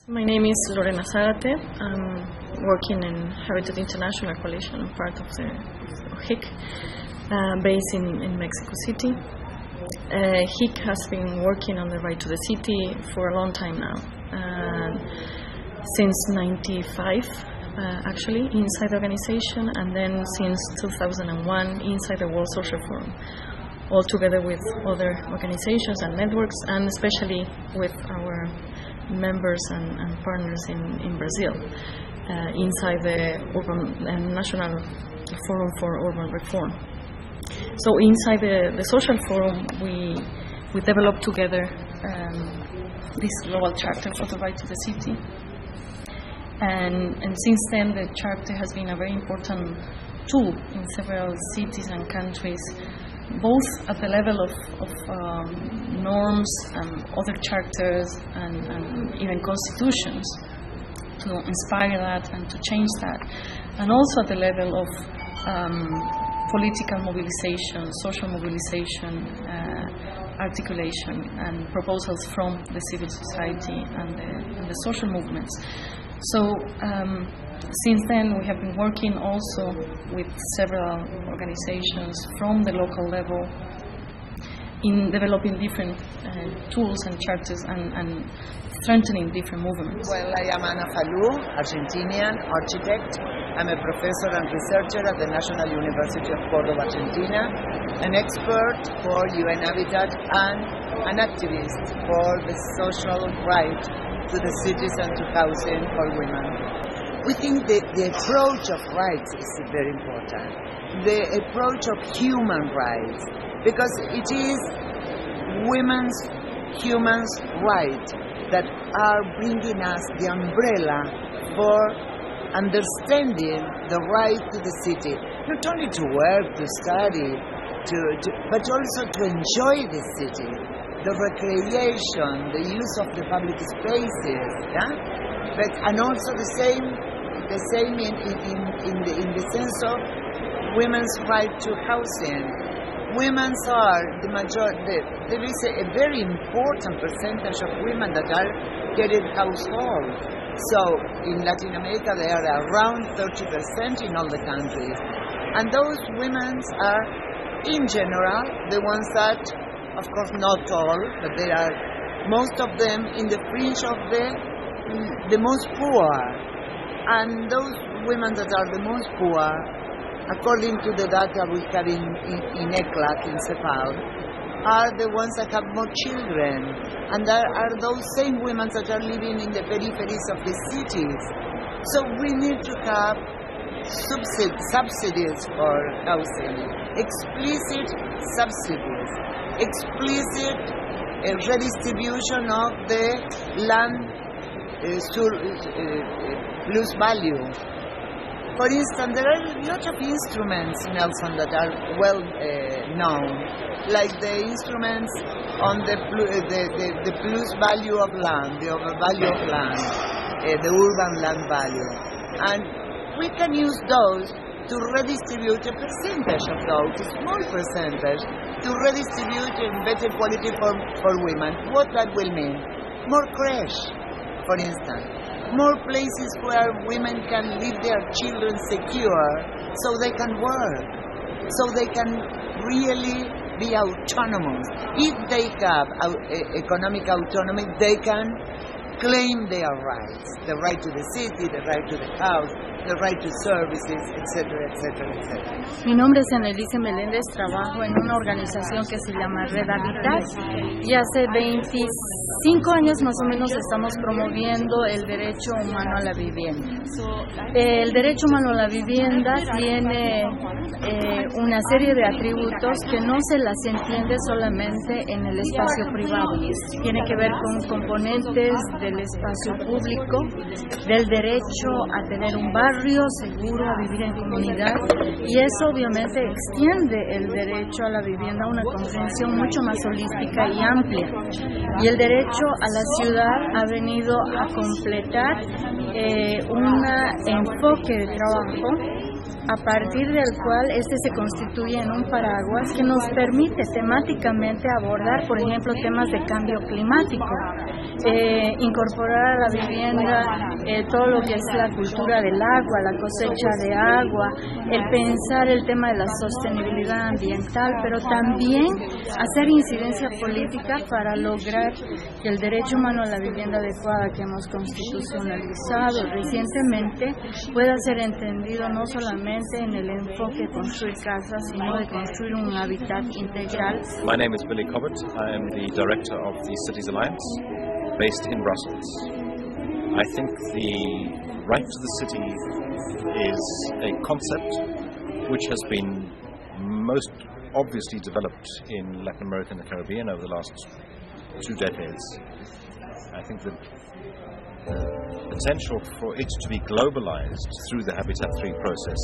My name is Lorena Zarate. I'm working in Habitat International Coalition. I'm part of the HIC, based in Mexico City. HIC has been working on the right to the city for a long time now, since 95 actually inside the organization, and then since 2001 inside the World Social Forum, all together with other organizations and networks, and especially with our members and partners in Brazil, inside the National Forum for Urban Reform. So inside the Social Forum, we developed together this global charter for the right to the city. And since then, the charter has been a very important tool in several cities and countries, both at the level of norms and other charters and even constitutions, to inspire that and to change that, and also at the level of political mobilization, social mobilization, articulation, and proposals from the civil society and the social movements. So since then, we have been working also with several organizations from the local level in developing different tools and charters and strengthening different movements. Well, I am Falú, Argentinian architect. I'm a professor and researcher at the National University of Córdoba, Argentina, an expert for UN Habitat and an activist for the social right to the cities and to housing for women. We think that the approach of rights is very important, the approach of human rights, because it is women's human rights that are bringing us the umbrella for understanding the right to the city, not only to work, to study, but also to enjoy the city, the recreation, the use of the public spaces, yeah? And also the same in the sense of women's right to housing. Women are the majority. There is a very important percentage of women that are getting household. So in Latin America, they are around 30% in all the countries, and those women are, in general, the ones that, of course, not all, but they are most of them in the fringe of the most poor. And those women that are the most poor, according to the data we have in ECLAC, in CEPAL, are the ones that have more children. And there are those same women that are living in the peripheries of the cities. So we need to have subsidies for housing, explicit subsidies, explicit redistribution of the land plus value. For instance, there are a lot of instruments in Nelson that are well known, like the instruments on the plus value of land, the overvalue of land, the urban land value. And we can use those to redistribute a percentage of those, a small percentage, to redistribute in better quality for women. What that will mean? More creche, for instance. More places where women can leave their children secure so they can work, so they can really be autonomous. If they have economic autonomy, they can claim their rights, the right to the city, the right to the house, the right to services, etcétera, etcétera, etcétera. Mi nombre es Anelise Meléndez, trabajo en una organización que se llama Red Habitat y hace 25 años más o menos estamos promoviendo el derecho humano a la vivienda. El derecho humano a la vivienda tiene una serie de atributos que no se las entiende solamente en el espacio privado. Tiene que ver con componentes del espacio público, del derecho a tener un barrio seguro, a vivir en comunidad, y eso obviamente extiende el derecho a la vivienda a una comprensión mucho más holística y amplia. Y el derecho a la ciudad ha venido a completar un enfoque de trabajo a partir del cual se constituye en un paraguas que nos permite temáticamente abordar, por ejemplo, temas de cambio climático, incorporar a la vivienda todo lo que es la cultura del agua, la cosecha de agua, el pensar el tema de la sostenibilidad ambiental, pero también hacer incidencia política para lograr que el derecho humano a la vivienda adecuada que hemos constitucionalizado recientemente pueda ser entendido no solamente en el enfoque de construir casas, sino de construir un hábitat integral. My name is Cobett. I am the director of the Cities Alliance, based in Brussels. I think the right to the city is a concept which has been most obviously developed in Latin America and the Caribbean over the last 2 decades. I think that the potential for it to be globalized through the Habitat 3 process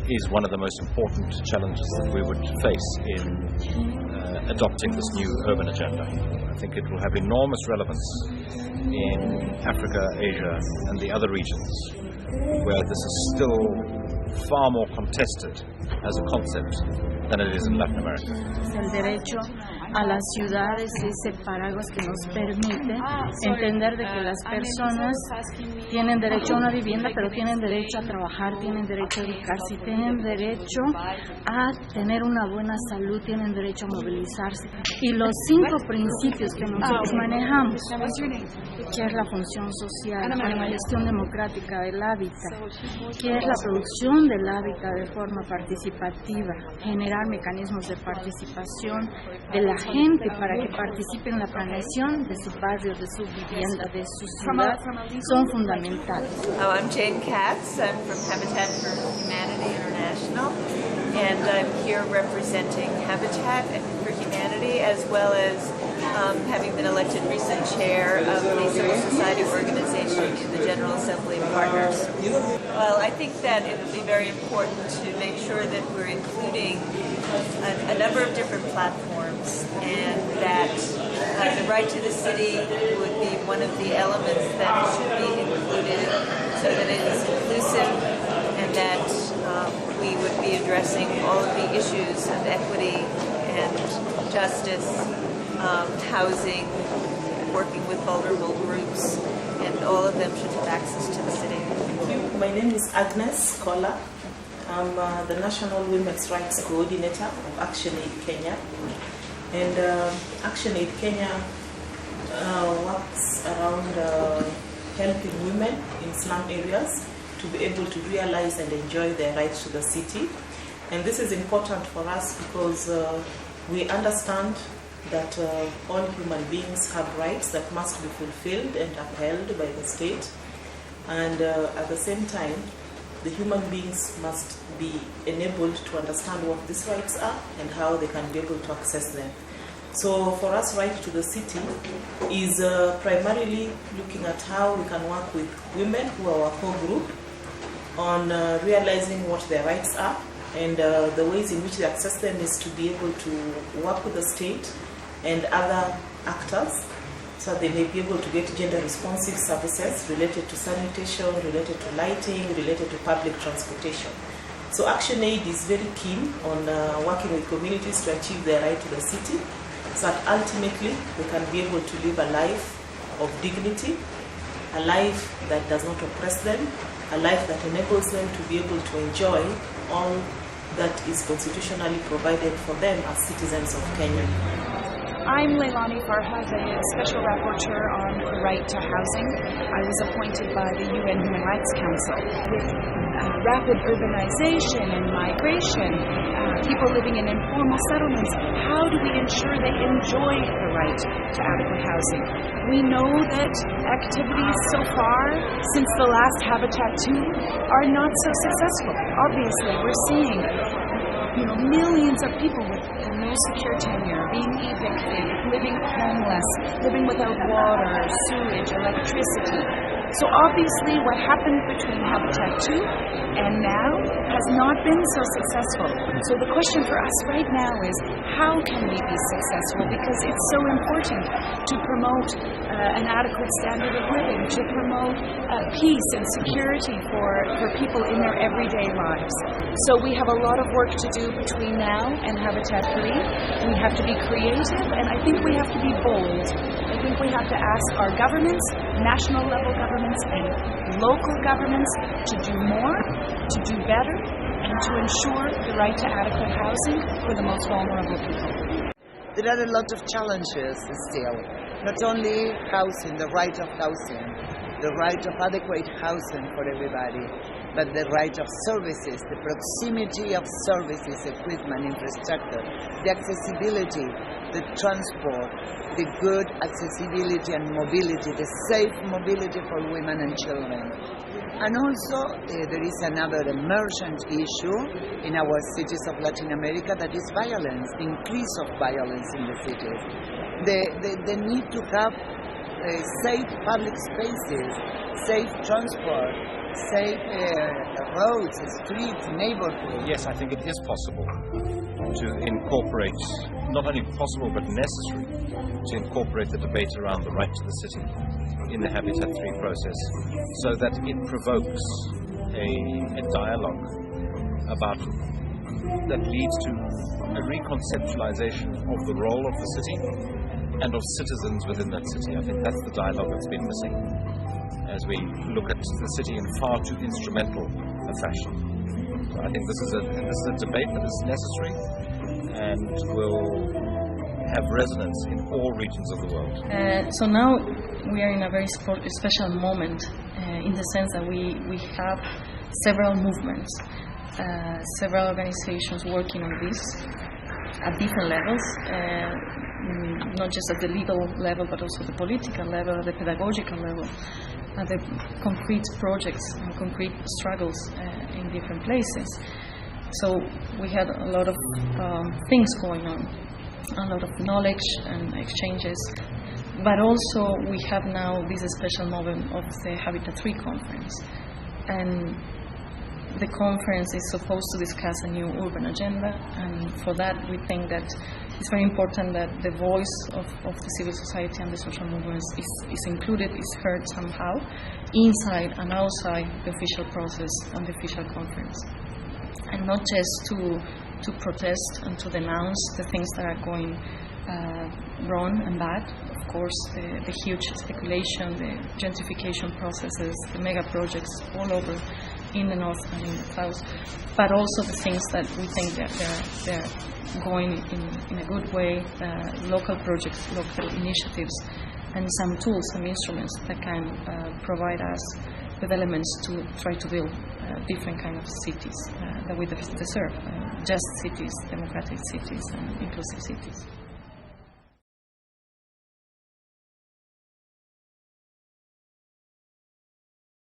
is one of the most important challenges that we would face in adopting this new urban agenda. I think it will have enormous relevance in Africa, Asia, and the other regions where this is still far more contested as a concept than it is in Latin America. El derecho a las ciudades es el paraguas que nos permite entender de que las personas tienen derecho a una vivienda, pero tienen derecho a trabajar, tienen derecho a educarse, tienen derecho a tener una buena salud, tienen derecho a movilizarse. Y los 5 principios que nosotros manejamos, que es la función social, la gestión democrática del hábitat, que es la producción del hábitat de forma participativa, generar mecanismos de participación de la gente para que participe en la planeación de su barrio, de su vivienda, de su ciudad, son fundamentales. I'm Jane Katz. I'm from Habitat for Humanity International, and I'm here representing Habitat for Humanity, as well as having been elected recent chair of the civil society organization in the General Assembly of Partners. Well, I think that it would be very important to make sure that we're including a number of different platforms, and that the right to the city would be one of the elements that should be included so that it is inclusive, and that we would be addressing all of the issues of equity and justice, housing, working with vulnerable groups, and all of them should have access to the city. My name is Agnes Kola. I'm the National Women's Rights Coordinator of ActionAid Kenya. And ActionAid Kenya works around helping women in slum areas to be able to realize and enjoy their rights to the city. And this is important for us because we understand that all human beings have rights that must be fulfilled and upheld by the state. And at the same time, the human beings must be enabled to understand what these rights are and how they can be able to access them. So for us, Right to the City is primarily looking at how we can work with women who are our core group on realizing what their rights are, and the ways in which they access them is to be able to work with the state and other actors so they may be able to get gender-responsive services related to sanitation, related to lighting, related to public transportation. So ActionAid is very keen on working with communities to achieve their right to the city, so that ultimately they can be able to live a life of dignity, a life that does not oppress them, a life that enables them to be able to enjoy all that is constitutionally provided for them as citizens of Kenya. I'm Leilani Farha, the Special Rapporteur on the Right to Housing. I was appointed by the UN Human Rights Council. With rapid urbanization and migration, people living in informal settlements, how do we ensure they enjoy the right to adequate housing? We know that activities so far, since the last Habitat 2, are not so successful. Obviously, we're seeing millions of people with no secure tenure, being evicted, living homeless, living without water, sewage, electricity. So obviously what happened between Habitat 2 and now has not been so successful. So the question for us right now is, how can we be successful? Because it's so important to promote an adequate standard of living, to promote peace and security for people in their everyday lives. So we have a lot of work to do between now and Habitat 3. We have to be creative, and I think we have to be bold. I think we have to ask our governments, national level governments and local governments, to do more, to do better, and to ensure the right to adequate housing for the most vulnerable people. There are a lot of challenges still. Not only housing, the right of housing, the right of adequate housing for everybody, but the right of services, the proximity of services, equipment, infrastructure, the accessibility, the transport, the good accessibility and mobility, the safe mobility for women and children. And also there is another emergent issue in our cities of Latin America, that is violence, the increase of violence in the cities. The need to have safe public spaces, safe transport, safe roads, streets, neighborhoods. Yes, I think it is possible to incorporate, not only possible but necessary, to incorporate the debate around the right to the city in the Habitat 3 process, so that it provokes a dialogue that leads to a reconceptualization of the role of the city and of citizens within that city. I think that's the dialogue that's been missing as we look at the city in far too instrumental a fashion. So I think this is a debate that is necessary and will have resonance in all regions of the world. So now we are in a very special moment in the sense that we have several movements, several organizations working on this at different levels, not just at the legal level but also the political level, the pedagogical level, the concrete projects and concrete struggles in different places. So we had a lot of things going on, a lot of knowledge and exchanges, but also we have now this special moment of the Habitat 3 conference, and the conference is supposed to discuss a new urban agenda, and for that we think that it's very important that the voice of the civil society and the social movements is included, is heard somehow, inside and outside the official process and the official conference. And not just to protest and to denounce the things that are going wrong and bad. Of course, the huge speculation, the gentrification processes, the mega projects all over in the north and in the south, but also the things that we think that they're going in a good way, local projects, local initiatives, and some tools, some instruments that can provide us with elements to try to build different kind of cities that we deserve, just cities, democratic cities, and inclusive cities.